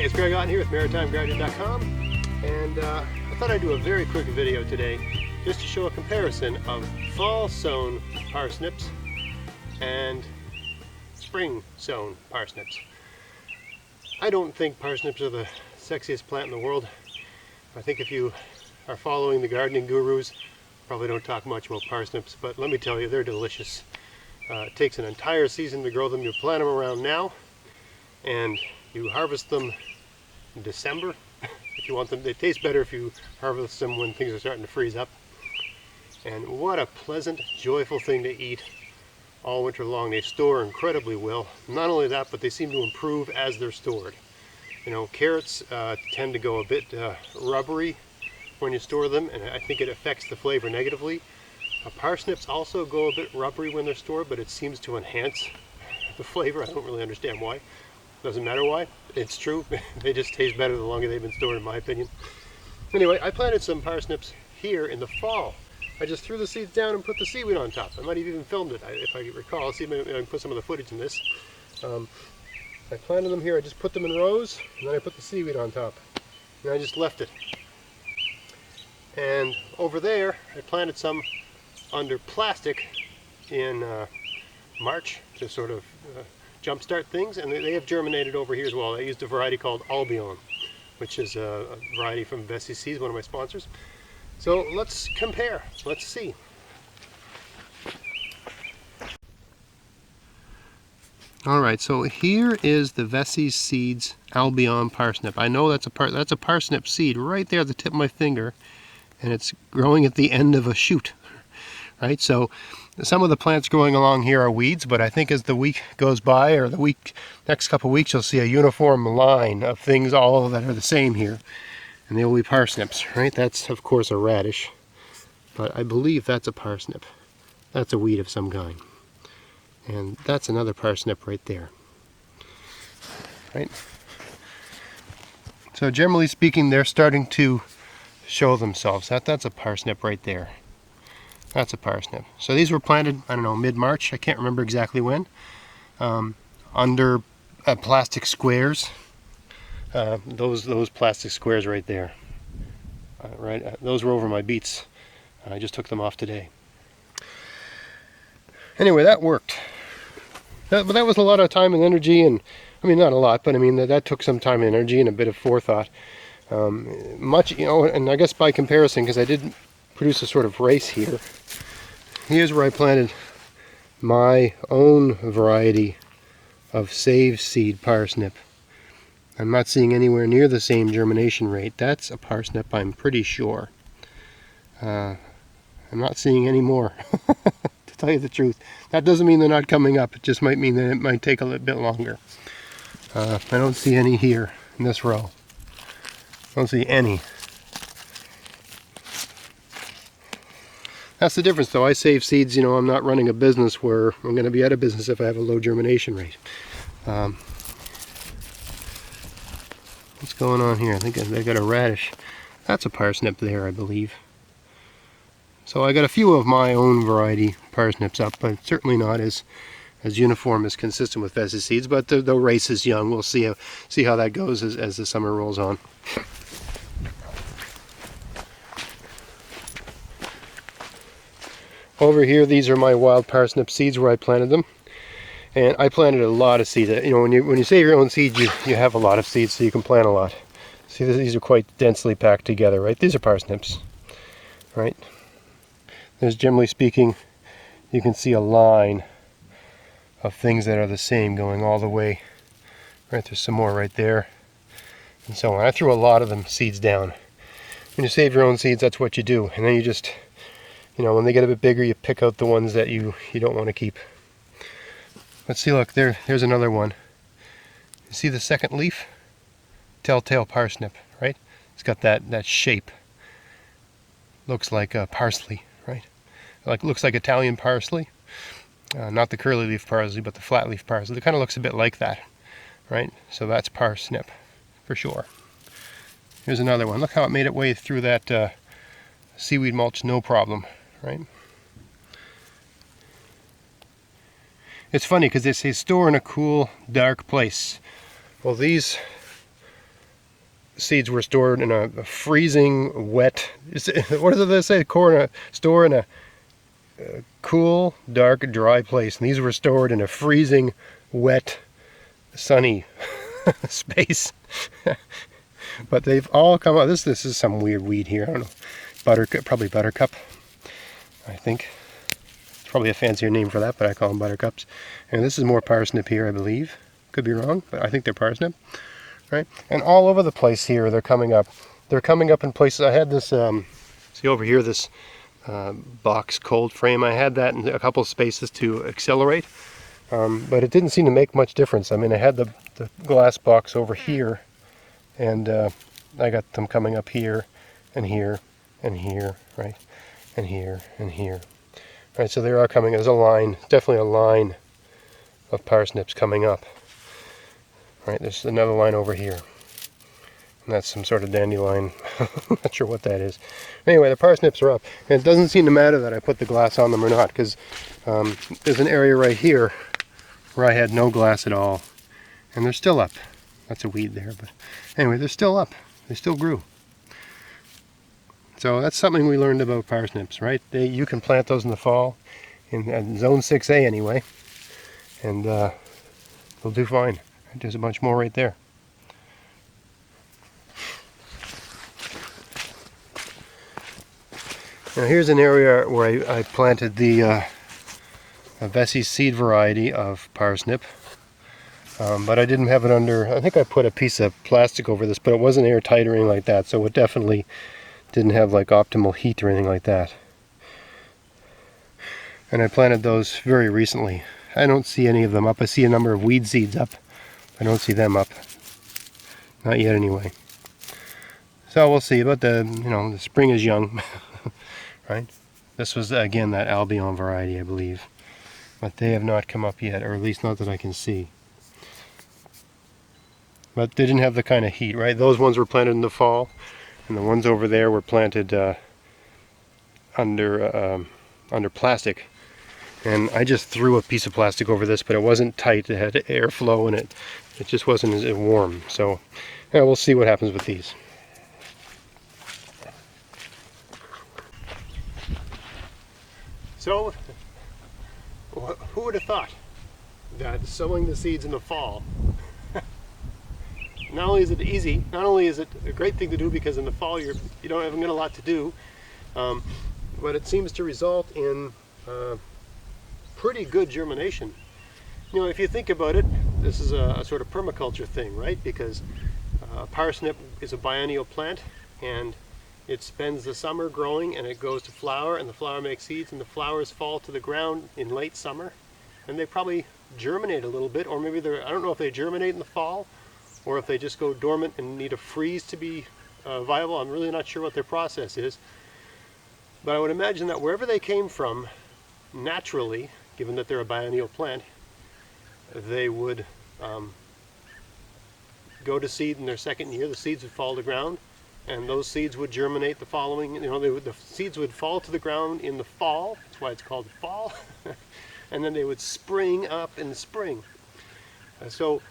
Hey, it's Greg on here with MaritimeGardener.com, and I thought I'd do a very quick video today just to show a comparison of fall sown parsnips and spring sown parsnips. I don't think parsnips are the sexiest plant in the world. I think if you are following the gardening gurus, probably don't talk much about parsnips, but let me tell you, they're delicious. It takes an entire season to grow them. You plant them around now, and you harvest them in December if you want them. They taste better if you harvest them when things are starting to freeze up. And what a pleasant, joyful thing to eat all winter long. They store incredibly well. Not only that, but they seem to improve as they're stored. You know, carrots tend to go a bit rubbery when you store them, and I think it affects the flavor negatively. Parsnips also go a bit rubbery when they're stored, but it seems to enhance the flavor. I don't really understand why. Doesn't matter why. It's true. They just taste better the longer they've been stored, in my opinion. Anyway, I planted some parsnips here in the fall. I just threw the seeds down and put the seaweed on top. I might have even filmed it, if I recall. See, maybe I can put some of the footage in this. I planted them here. I just put them in rows, and then I put the seaweed on top. And I just left it. And over there, I planted some under plastic in March to sort of jumpstart things, and they have germinated over here as well. I used a variety called Albion, which is a variety from Vessi Seeds, one of my sponsors. So let's compare. Let's see. All right, so here is the Vessi Seeds Albion parsnip. I know that's a parsnip seed right there at the tip of my finger, and it's growing at the end of a shoot. Right, so some of the plants growing along here are weeds, but I think as the week goes by, or the next couple of weeks, you'll see a uniform line of things all that are the same here, and they will be parsnips. Right, that's of course a radish, but I believe that's a parsnip. That's a weed of some kind, and that's another parsnip right there. Right. So generally speaking, they're starting to show themselves. That's a parsnip right there. That's a parsnip. So these were planted, I don't know, mid-March. I can't remember exactly when. Under plastic squares. Those plastic squares right there. Those were over my beets. I just took them off today. Anyway, that worked. But that was a lot of time and energy, and I mean, not a lot, but I mean that took some time and energy and a bit of forethought. Much, you know, and I guess by comparison, because I did produce a sort of race here. Here's where I planted my own variety of save seed parsnip. I'm not seeing anywhere near the same germination rate. That's a parsnip, I'm pretty sure. I'm not seeing any more, to tell you the truth. That doesn't mean they're not coming up. It just might mean that it might take a little bit longer. I don't see any here in this row. I don't see any. That's the difference, though. I save seeds. You know, I'm not running a business where I'm going to be out of business if I have a low germination rate. What's going on here? I think I got a radish. That's a parsnip there, I believe. So I got a few of my own variety parsnips up, but certainly not as uniform, as consistent with Vessi Seeds. But the race is young. We'll see how that goes as the summer rolls on. Over here, these are my wild parsnip seeds where I planted them, and I planted a lot of seeds. You know, when you save your own seeds, you have a lot of seeds, so you can plant a lot. See, these are quite densely packed together, right? These are parsnips, right? There's, generally speaking, you can see a line of things that are the same going all the way. Right, there's some more right there, and so on. I threw a lot of them seeds down. When you save your own seeds, that's what you do, and then you just, you know, when they get a bit bigger, you pick out the ones that you don't want to keep. Let's see, look, there's another one. You see the second leaf? Telltale parsnip, right? It's got that shape. Looks like parsley, right? Looks like Italian parsley. Not the curly leaf parsley, but the flat leaf parsley. It kind of looks a bit like that, right? So that's parsnip, for sure. Here's another one. Look how it made its way through that seaweed mulch, no problem. Right? It's funny because they say store in a cool, dark place. Well, these seeds were stored in a freezing wet, what does it say? Store in a cool, dark, dry place. And these were stored in a freezing, wet, sunny space. But they've all come out. This is some weird weed here. I don't know. Buttercup, probably buttercup, I think. It's probably a fancier name for that, but I call them buttercups. And this is more parsnip here, I believe. Could be wrong, but I think they're parsnip. Right? And all over the place here, they're coming up. They're coming up in places. I had this, see over here, this box cold frame. I had that in a couple of spaces to accelerate, but it didn't seem to make much difference. I mean, I had the glass box over here, and I got them coming up here, and here, and here, right? And here, and here. Right, so they are coming. There's a line, definitely a line of parsnips coming up. Right, there's another line over here. And that's some sort of dandelion. Not sure what that is. Anyway, the parsnips are up. And it doesn't seem to matter that I put the glass on them or not, because there's an area right here where I had no glass at all. And they're still up. That's a weed there, but anyway, they're still up. They still grew. So that's something we learned about parsnips, right? You can plant those in the fall, in zone 6A anyway, and they'll do fine. There's a bunch more right there. Now here's an area where I planted the Vessie's seed variety of parsnip, but I didn't have it under. I think I put a piece of plastic over this, but it wasn't airtight or anything like that, so it definitely didn't have like optimal heat or anything like that. And I planted those very recently. I don't see any of them up. I see a number of weed seeds up. I don't see them up. Not yet anyway. So we'll see. But the spring is young. Right? This was again that Albion variety, I believe. But they have not come up yet, or at least not that I can see. But they didn't have the kind of heat, right? Those ones were planted in the fall, and the ones over there were planted under plastic. And I just threw a piece of plastic over this, but it wasn't tight. It had airflow in it. It just wasn't as warm. So yeah, we'll see what happens with these. So, who would have thought that sowing the seeds in the fall, not only is it easy, not only is it a great thing to do because in the fall you haven't got a lot to do, but it seems to result in pretty good germination. You know, if you think about it, this is a sort of permaculture thing, right? Because a parsnip is a biennial plant, and it spends the summer growing, and it goes to flower, and the flower makes seeds, and the flowers fall to the ground in late summer, and they probably germinate a little bit, or maybe I don't know if they germinate in the fall, or if they just go dormant and need a freeze to be viable. I'm really not sure what their process is. But I would imagine that wherever they came from, naturally, given that they're a biennial plant, they would go to seed in their second year. The seeds would fall to the ground, and those seeds would germinate the following, the seeds would fall to the ground in the fall. That's why it's called fall. And then they would spring up in the spring. So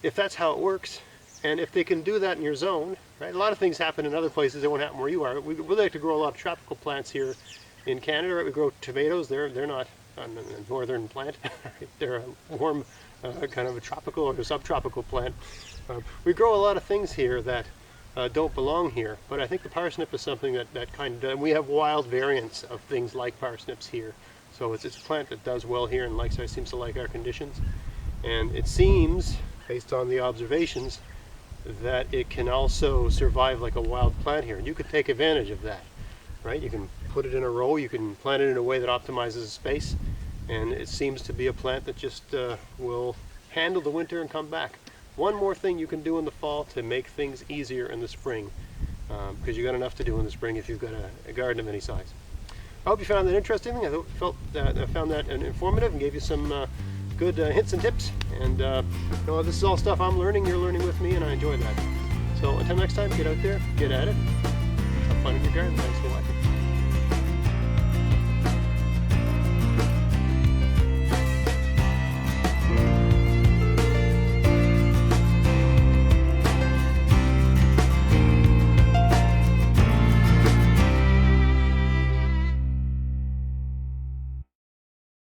if that's how it works, and if they can do that in your zone, right? A lot of things happen in other places that won't happen where you are. We like to grow a lot of tropical plants here in Canada, right? We grow tomatoes. They're not a northern plant. They're a warm kind of a tropical or a subtropical plant. We grow a lot of things here that don't belong here, but I think the parsnip is something that kind of, we have wild variants of things like parsnips here. So it's a plant that does well here and seems to like our conditions. And it seems, based on the observations, that it can also survive like a wild plant here. And you could take advantage of that, right? You can put it in a row, you can plant it in a way that optimizes the space, and it seems to be a plant that just will handle the winter and come back. One more thing you can do in the fall to make things easier in the spring, because you've got enough to do in the spring if you've got a garden of any size. I hope you found that interesting. I found that informative and gave you some good hints and tips. And this is all stuff I'm learning, you're learning with me, and I enjoy that. So until next time, get out there, get at it, have fun in your garden. Thanks for watching.